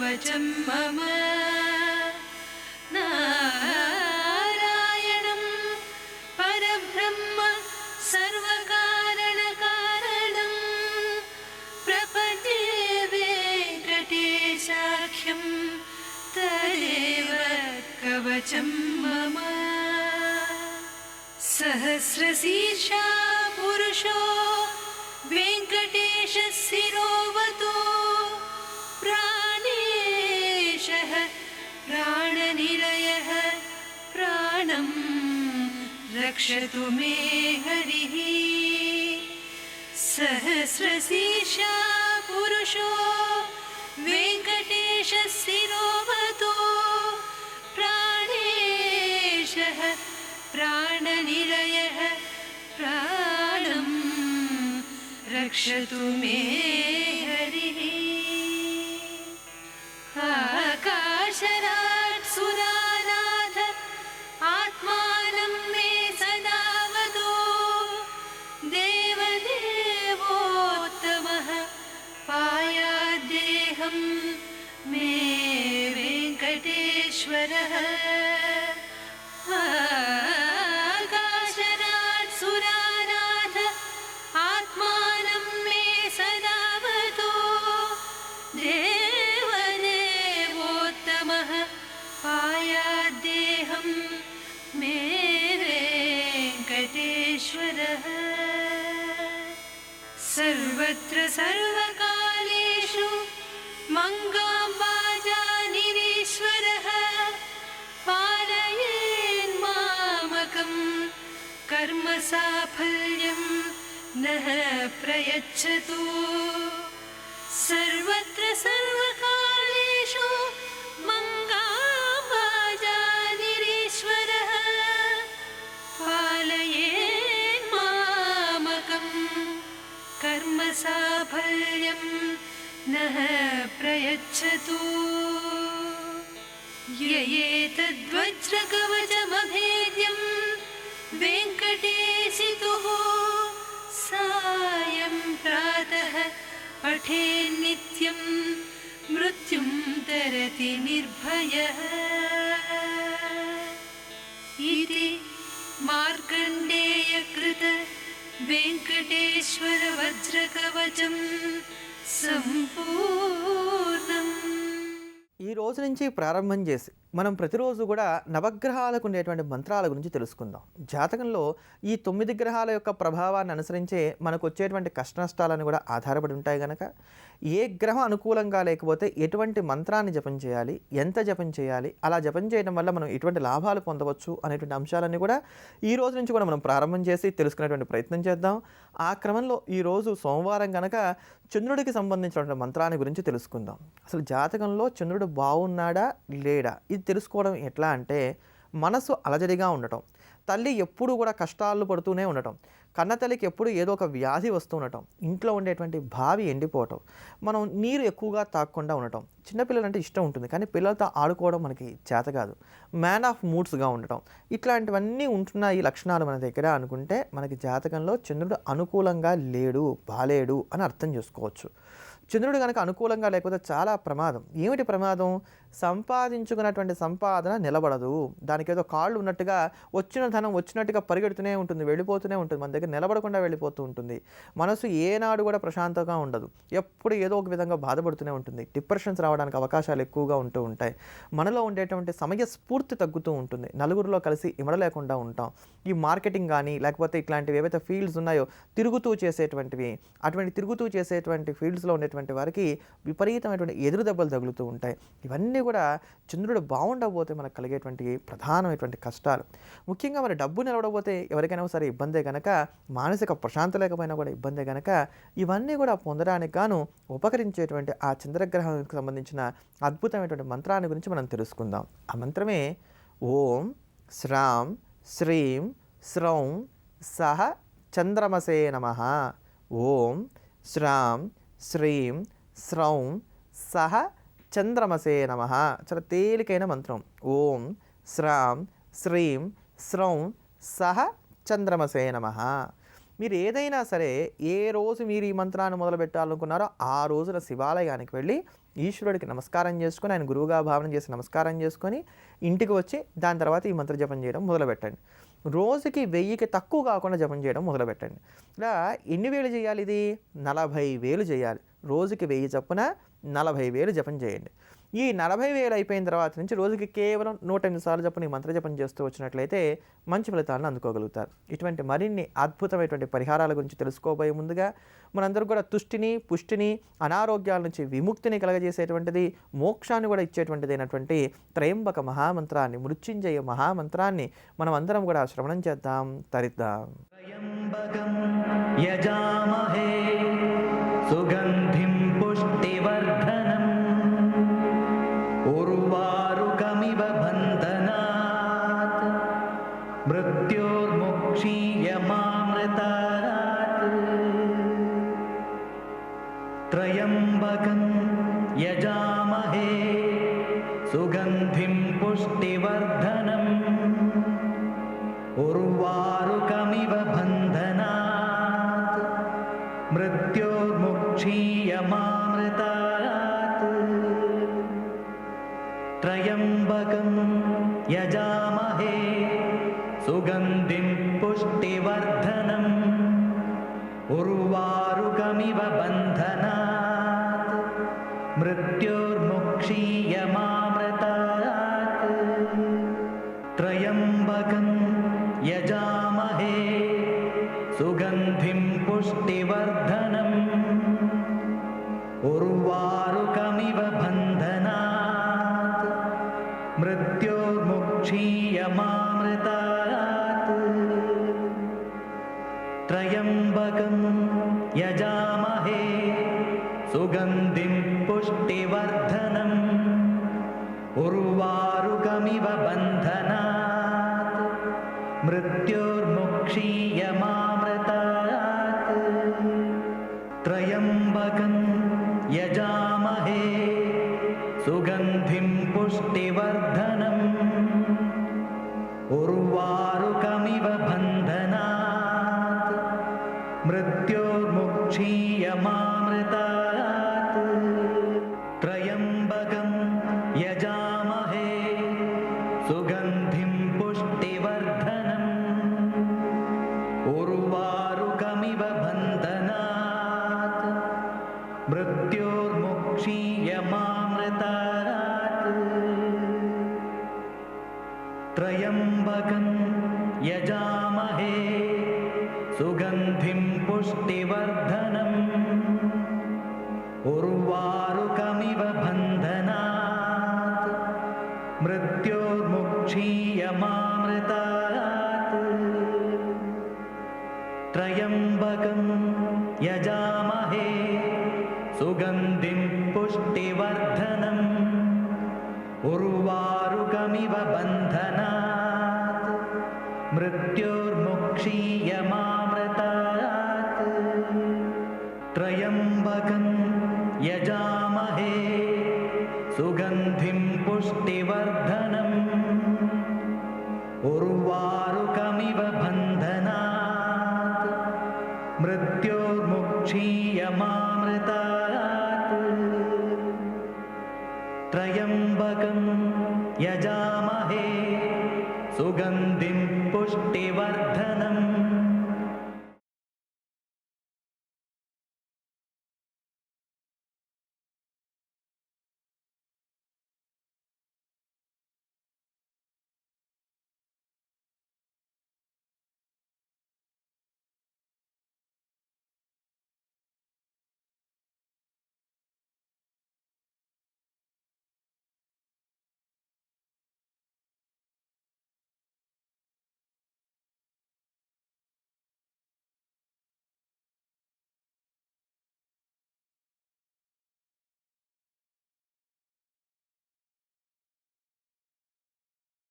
कवचं मम नारायणं परब्रह्म सर्वकारणकारणं प्रपद्ये वेङ्कटेशाख्यं तदेव कवचं मम सहस्रशीर्षा पुरुषो वेङ्कटेशः शिरोवतो प्राणेशः प्राणनिलयः प्राणं रक्षतु मे हरिः सहस्रशीर्षा पुरुषो वेङ्कटेशः शिरोवतो प्राणेशः प्राणनिलयः प्राणं रक्षतु मे हरिः आकाशराट् सुरानाथ आत्मानं मे सदा वदो देवदेवोत्तमः पायाद्देहं मे वेङ्कटेश्वरः आकाशराट् सुरानाथ आत्मानं मे सदा वदो देवदेवोत्तमः पायाद्देहं मे वेङ्कटेश्वरः सर्वत्र सर्वकालेषु मङ्गाम्बाजानिरीश्वरः पालयेन्मामकं कर्मसाफल्यं नः प्रयच्छतु सर्वत्र सर्वकालेषु मङ्गाम्बाजानिरीश्वरः पालयेन्मामकं कर्मसाफल्यं नः प्रयच्छतु ययेतद्वज्रकवचमभेद्यं वेङ्कटेशितुः सायं प्रातः पठेन्नित्यं मृत्युं तरति निर्भयः इति मार्कण्डेयकृत वेङ्कटेश्वर वज्रकवचं సంపూర్ణం. ఈ రోజు నుంచి ప్రారంభం చేసి మనం ప్రతిరోజు కూడా నవగ్రహాలకు ఉండేటువంటి మంత్రాల గురించి తెలుసుకుందాం. జాతకంలో ఈ 9 గ్రహాల యొక్క ప్రభావాన్ని అనుసరించే మనకు వచ్చేటువంటి కష్ట నష్టాలను కూడా ఆధారపడి ఉంటాయి కనుక ఏ గ్రహం అనుకూలంగా లేకపోతే ఎటువంటి మంత్రాన్ని జపం చేయాలి, ఎంత జపం చేయాలి, అలా జపం చేయడం వల్ల మనం ఎటువంటి లాభాలు పొందవచ్చు అనేటువంటి అంశాలన్నీ కూడా ఈ రోజు నుంచి కూడా మనం ప్రారంభం చేసి తెలుసుకునేటువంటి ప్రయత్నం చేద్దాం. ఆ క్రమంలో ఈరోజు సోమవారం కనుక చంద్రుడికి సంబంధించినటువంటి మంత్రాన్ని గురించి తెలుసుకుందాం. అసలు జాతకంలో చంద్రుడు బాగున్నాడా లేడా ఇది తెలుసుకోవడం ఎట్లా అంటే మనసు అలజడిగా ఉండటం, తల్లి ఎప్పుడు కూడా కష్టాలు పడుతూనే ఉండటం, కన్నతల్లికి ఎప్పుడు ఏదో ఒక వ్యాధి వస్తూ ఉండటం, ఇంట్లో ఉండేటువంటి బావి ఎండిపోవటం, మనం నీరు ఎక్కువగా తాగకుండా ఉండటం, చిన్నపిల్లలంటే ఇష్టం ఉంటుంది కానీ పిల్లలతో ఆడుకోవడం మనకి చేత కాదు, మ్యాన్ ఆఫ్ మూడ్స్గా ఉండటం, ఇట్లాంటివన్నీ ఉంటున్న ఈ లక్షణాలు మన దగ్గర అనుకుంటే మనకి జాతకంలో చంద్రుడు అనుకూలంగా లేడు, బాలేడు అని అర్థం చేసుకోవచ్చు. చంద్రుడు కనుక అనుకూలంగా లేకపోతే చాలా ప్రమాదం. ఏమిటి ప్రమాదం? సంపాదించుకున్నటువంటి సంపాదన నిలబడదు. దానికి ఏదో కాళ్ళు ఉన్నట్టుగా వచ్చిన ధనం వచ్చినట్టుగా పరిగెడుతూనే ఉంటుంది, వెళ్ళిపోతూనే ఉంటుంది, మన దగ్గర నిలబడకుండా వెళ్ళిపోతూ ఉంటుంది. మనసు ఏనాడు కూడా ప్రశాంతంగా ఉండదు, ఎప్పుడు ఏదో ఒక విధంగా బాధపడుతూనే ఉంటుంది. డిప్రెషన్స్ రావడానికి అవకాశాలు ఎక్కువగా ఉంటూ ఉంటాయి. మనలో ఉండేటువంటి సమయ స్ఫూర్తి తగ్గుతూ ఉంటుంది, నలుగురిలో కలిసి ఇమడలేకుండా ఉంటాం. ఈ మార్కెటింగ్ కానీ లేకపోతే ఇట్లాంటివి ఏవైతే ఫీల్డ్స్ ఉన్నాయో తిరుగుతూ చేసేటువంటివి, అటువంటి తిరుగుతూ చేసేటువంటి ఫీల్డ్స్లో ఉండేటువంటి వారికి విపరీతమైనటువంటి ఎదురు దెబ్బలు తగులుతూ ఉంటాయి. ఇవన్నీ కూడా చంద్రుడు బాగుండకపోతే మనకు కలిగేటువంటి ప్రధానమైనటువంటి కష్టాలు. ముఖ్యంగా మరి డబ్బు నిలబడకపోతే ఎవరికైనా సరే ఇబ్బందే కనుక, మానసిక ప్రశాంత లేకపోయినా కూడా ఇబ్బందే కనుక, ఇవన్నీ కూడా పొందడానికి గాను ఉపకరించేటువంటి ఆ చంద్రగ్రహానికి సంబంధించిన అద్భుతమైనటువంటి మంత్రాన్ని గురించి మనం తెలుసుకుందాం. ఆ మంత్రమే ఓం శ్రాం శ్రీం శ్రౌం సహ చంద్రమసే నమః. ఓం శ్రాం శ్రీం శ్రౌం సహ చంద్రమసే నమః. చాలా తేలికైన మంత్రం. ఓం శ్రాం శ్రీం శ్రౌం సహ చంద్రమసే నమః. మీరు ఏదైనా సరే ఏ రోజు మీరు ఈ మంత్రాన్ని మొదలు పెట్టాలనుకున్నారో ఆ రోజున శివాలయానికి వెళ్ళి ఈశ్వరుడికి నమస్కారం చేసుకొని, ఆయన గురువుగా భావన చేసి నమస్కారం చేసుకొని ఇంటికి వచ్చి దాని తర్వాత ఈ మంత్ర జపం చేయడం మొదలుపెట్టండి. రోజుకి 1000కి తక్కువ కాకుండా జపం చేయడం మొదలుపెట్టండి. ఇలా ఎన్ని వేలు చేయాలి ఇది? 40,000 చేయాలి. రోజుకి 1000 చొప్పున 40,000 జపం చేయండి. ఈ 40,000 అయిపోయిన తర్వాత నుంచి రోజుకి కేవలం 108 సార్లు చొప్పున ఈ మంత్ర జపం చేస్తూ వచ్చినట్లయితే మంచి ఫలితాలను అందుకోగలుగుతారు. ఇటువంటి మరిన్ని అద్భుతమైనటువంటి పరిహారాల గురించి తెలుసుకోబోయే ముందుగా మనందరూ కూడా తుష్టిని, పుష్టిని, అనారోగ్యాల నుంచి విముక్తిని కలగజేసేటువంటిది, మోక్షాన్ని కూడా ఇచ్చేటువంటిది అయినటువంటి త్రయంబక మహామంత్రాన్ని, మృత్యుంజయ మహామంత్రాన్ని మనం అందరం కూడా శ్రవణం చేద్దాం, తరిద్దాం. త్రయంబకం యజామహే సుగంధిం పుష్టివర్ధనం ఉర్వారుకమివ బంధనాత్ మృత్యోర్ముక్షీయమామృతాత్. త్రయంబకం యజామహే సుగంధిం పుష్టివర్ధనం ఉర్వారుకమివ బంధనాత్ మృత్యోర్ముక్షీయమామృతాత్. త్రయంబకం యజామహే సుగంధిం పుష్టివర్ధనం ఉర్వారుకమివ బంధనాత్ మృత్యోర్ముక్షీయమామృతాత్. త్రయంబకం యజామహే సుగంధిం పుష్టివర్ధనం ఉర్వారుకమివ బంధనాత్ మృత్యోర్ముక్షీయమామృతాత్. త్రయంబకం యజామహే సుగంధిం పుష్టివర్ధనం ఉర్వారుకమివ బంధనాత్ మృత్యోర్ముక్షీయమామృతాత్. త్రయంబకం యజామహే సుగంధిం పుష్టివర్ధనం ఉర్వారుకమివ బంధనాత్ మృత్యోర్ముక్షీయమామృతాత్. త్రయంబకం యజామహే సుగంధిం పుష్టివర్ధనం ఉర్వారుకమివ బంధనాత్ మృత్యోర్ముక్షీయమామృతాత్. త్రయంబకం యజామహే సుగంధిం పుష్టివర్ధనం ఉర్వారుకమివ బంధనాత్ మృత్యోర్ముక్షీయమామృతాత్. త్రయంబకం యజామహే సుగంధిం పుష్టివర్ధనం ఉర్వారుకమివ బంధనాత్ మృత్యోర్ముక్షీయమామృతాత్. త్రయంబకం యజామహే సుగంధిం పుష్టివర్ధనం ఉర్వారుకమివ బంధనాత్ మృత్యోర్ముక్షీయమామృతాత్. త్రయంబకం యజామహే సుగంధిం పుష్టివర్ధనం